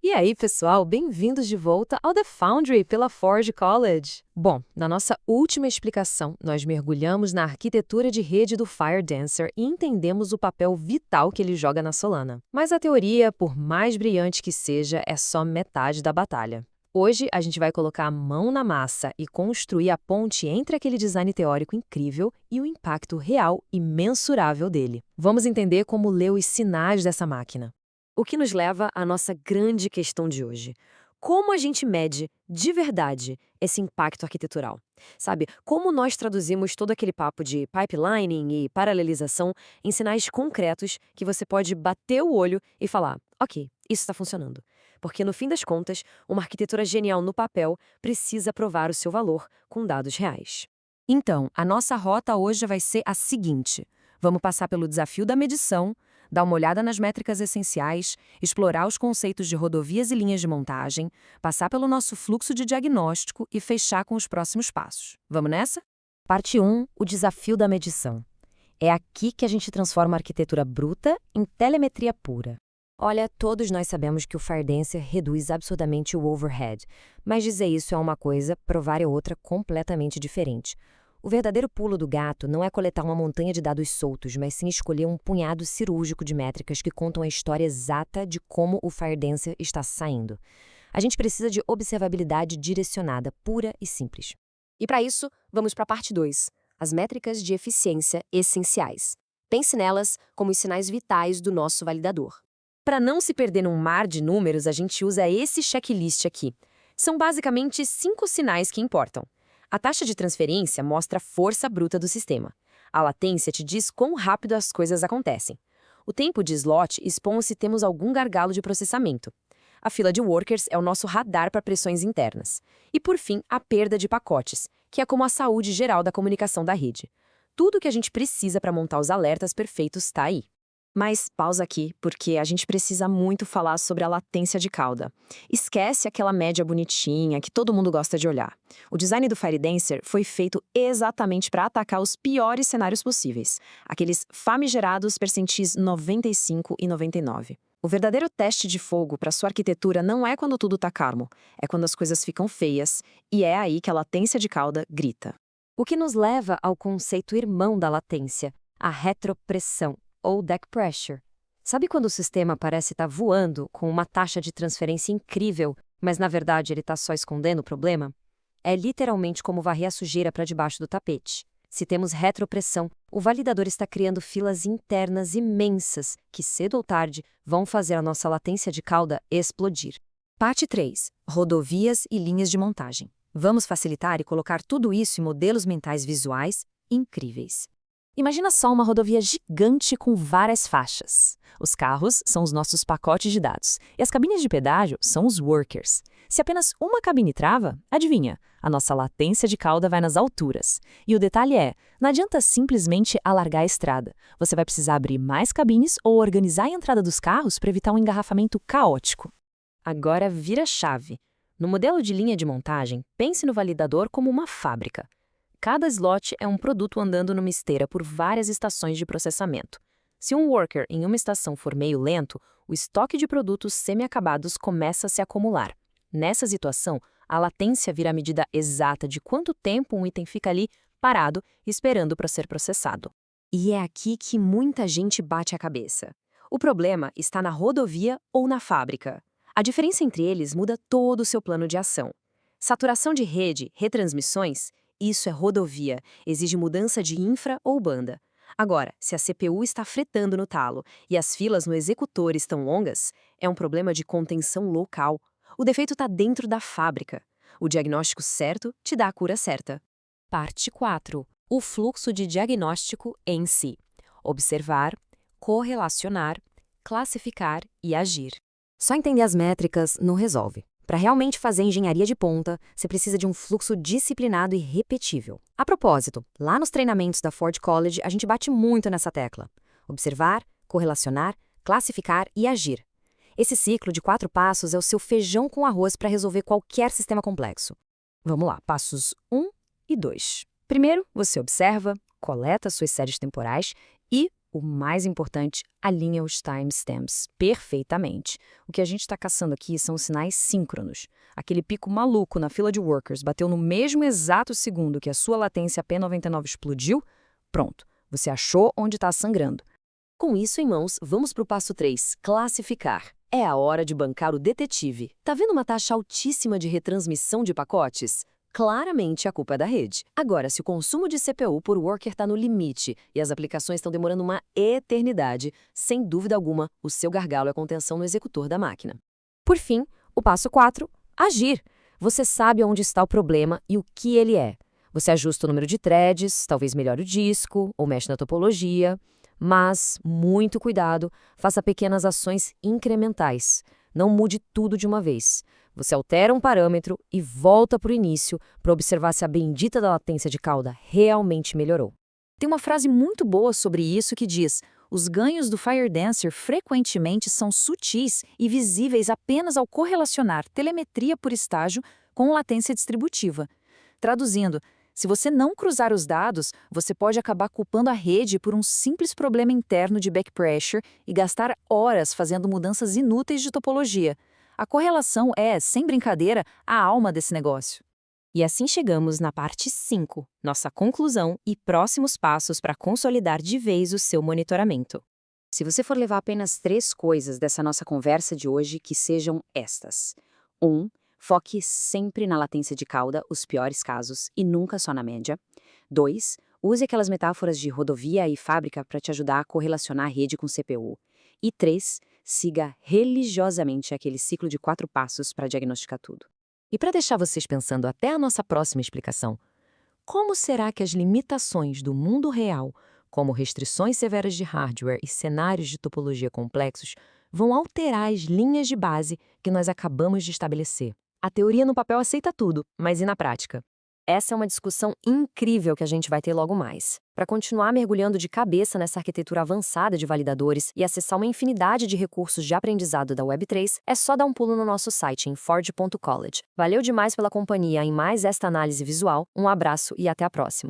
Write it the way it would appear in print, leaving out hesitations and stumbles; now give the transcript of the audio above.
E aí, pessoal, bem-vindos de volta ao The Foundry pela Ford College. Bom, na nossa última explicação, nós mergulhamos na arquitetura de rede do FireDancer e entendemos o papel vital que ele joga na Solana. Mas a teoria, por mais brilhante que seja, é só metade da batalha. Hoje, a gente vai colocar a mão na massa e construir a ponte entre aquele design teórico incrível e o impacto real e mensurável dele. Vamos entender como ler os sinais dessa máquina. O que nos leva à nossa grande questão de hoje. Como a gente mede, de verdade, esse impacto arquitetural? Sabe, como nós traduzimos todo aquele papo de pipelining e paralelização em sinais concretos que você pode bater o olho e falar, ok, isso está funcionando. Porque, no fim das contas, uma arquitetura genial no papel precisa provar o seu valor com dados reais. Então, a nossa rota hoje vai ser a seguinte. Vamos passar pelo desafio da medição, dar uma olhada nas métricas essenciais, explorar os conceitos de rodovias e linhas de montagem, passar pelo nosso fluxo de diagnóstico e fechar com os próximos passos. Vamos nessa? Parte 1, o desafio da medição. É aqui que a gente transforma a arquitetura bruta em telemetria pura. Olha, todos nós sabemos que o FireDancer reduz absurdamente o overhead, mas dizer isso é uma coisa, provar é outra completamente diferente. O verdadeiro pulo do gato não é coletar uma montanha de dados soltos, mas sim escolher um punhado cirúrgico de métricas que contam a história exata de como o FireDancer está saindo. A gente precisa de observabilidade direcionada, pura e simples. E para isso, vamos para a parte 2, as métricas de eficiência essenciais. Pense nelas como os sinais vitais do nosso validador. Para não se perder num mar de números, a gente usa esse checklist aqui. São basicamente 5 sinais que importam. A taxa de transferência mostra a força bruta do sistema. A latência te diz quão rápido as coisas acontecem. O tempo de slot expõe se temos algum gargalo de processamento. A fila de workers é o nosso radar para pressões internas. E, por fim, a perda de pacotes, que é como a saúde geral da comunicação da rede. Tudo o que a gente precisa para montar os alertas perfeitos está aí. Mas pausa aqui, porque a gente precisa muito falar sobre a latência de cauda. Esquece aquela média bonitinha que todo mundo gosta de olhar. O design do FireDancer foi feito exatamente para atacar os piores cenários possíveis, aqueles famigerados percentis 95 e 99. O verdadeiro teste de fogo para sua arquitetura não é quando tudo está calmo, é quando as coisas ficam feias, e é aí que a latência de cauda grita. O que nos leva ao conceito irmão da latência, a retropressão, ou deck pressure. Sabe quando o sistema parece estar voando com uma taxa de transferência incrível, mas na verdade ele está só escondendo o problema? É literalmente como varrer a sujeira para debaixo do tapete. Se temos retropressão, o validador está criando filas internas imensas que, cedo ou tarde, vão fazer a nossa latência de cauda explodir. Parte 3. Rodovias e linhas de montagem. Vamos facilitar e colocar tudo isso em modelos mentais visuais incríveis. Imagina só uma rodovia gigante com várias faixas. Os carros são os nossos pacotes de dados e as cabines de pedágio são os workers. Se apenas uma cabine trava, adivinha, a nossa latência de cauda vai nas alturas. E o detalhe é, não adianta simplesmente alargar a estrada. Você vai precisar abrir mais cabines ou organizar a entrada dos carros para evitar um engarrafamento caótico. Agora vira a chave. No modelo de linha de montagem, pense no validador como uma fábrica. Cada slot é um produto andando numa esteira por várias estações de processamento. Se um worker em uma estação for meio lento, o estoque de produtos semi-acabados começa a se acumular. Nessa situação, a latência vira a medida exata de quanto tempo um item fica ali parado, esperando para ser processado. E é aqui que muita gente bate a cabeça. O problema está na rodovia ou na fábrica. A diferença entre eles muda todo o seu plano de ação. Saturação de rede, retransmissões, isso é rodovia, exige mudança de infra ou banda. Agora, se a CPU está fretando no talo e as filas no executor estão longas, é um problema de contenção local. O defeito está dentro da fábrica. O diagnóstico certo te dá a cura certa. Parte 4. O fluxo de diagnóstico em si. Observar, correlacionar, classificar e agir. Só entender as métricas não resolve. Para realmente fazer engenharia de ponta, você precisa de um fluxo disciplinado e repetível. A propósito, lá nos treinamentos da Ford College, a gente bate muito nessa tecla. Observar, correlacionar, classificar e agir. Esse ciclo de 4 passos é o seu feijão com arroz para resolver qualquer sistema complexo. Vamos lá, passos 1 e 2. Primeiro, você observa, coleta suas séries temporais e O mais importante, alinha os timestamps perfeitamente. O que a gente está caçando aqui são os sinais síncronos. Aquele pico maluco na fila de workers bateu no mesmo exato segundo que a sua latência P99 explodiu? Pronto, você achou onde está sangrando. Com isso em mãos, vamos para o passo 3, classificar. É a hora de bancar o detetive. Tá vendo uma taxa altíssima de retransmissão de pacotes? Claramente a culpa é da rede. Agora, se o consumo de CPU por worker está no limite e as aplicações estão demorando uma eternidade, sem dúvida alguma, o seu gargalo é a contenção no executor da máquina. Por fim, o passo 4, agir. Você sabe onde está o problema e o que ele é. Você ajusta o número de threads, talvez melhore o disco ou mexe na topologia, mas, muito cuidado, faça pequenas ações incrementais. Não mude tudo de uma vez. Você altera um parâmetro e volta para o início para observar se a bendita da latência de cauda realmente melhorou. Tem uma frase muito boa sobre isso que diz: os ganhos do FireDancer frequentemente são sutis e visíveis apenas ao correlacionar telemetria por estágio com latência distributiva. Traduzindo, se você não cruzar os dados, você pode acabar culpando a rede por um simples problema interno de backpressure e gastar horas fazendo mudanças inúteis de topologia. A correlação é, sem brincadeira, a alma desse negócio. E assim chegamos na parte 5, nossa conclusão e próximos passos para consolidar de vez o seu monitoramento. Se você for levar apenas 3 coisas dessa nossa conversa de hoje, que sejam estas. 1. Foque sempre na latência de cauda, os piores casos, e nunca só na média. 2. Use aquelas metáforas de rodovia e fábrica para te ajudar a correlacionar a rede com CPU. E 3. Siga religiosamente aquele ciclo de 4 passos para diagnosticar tudo. E para deixar vocês pensando até a nossa próxima explicação, como será que as limitações do mundo real, como restrições severas de hardware e cenários de topologia complexos, vão alterar as linhas de base que nós acabamos de estabelecer? A teoria no papel aceita tudo, mas e na prática? Essa é uma discussão incrível que a gente vai ter logo mais. Para continuar mergulhando de cabeça nessa arquitetura avançada de validadores e acessar uma infinidade de recursos de aprendizado da Web3, é só dar um pulo no nosso site em forge.college. Valeu demais pela companhia em mais esta análise visual, um abraço e até a próxima.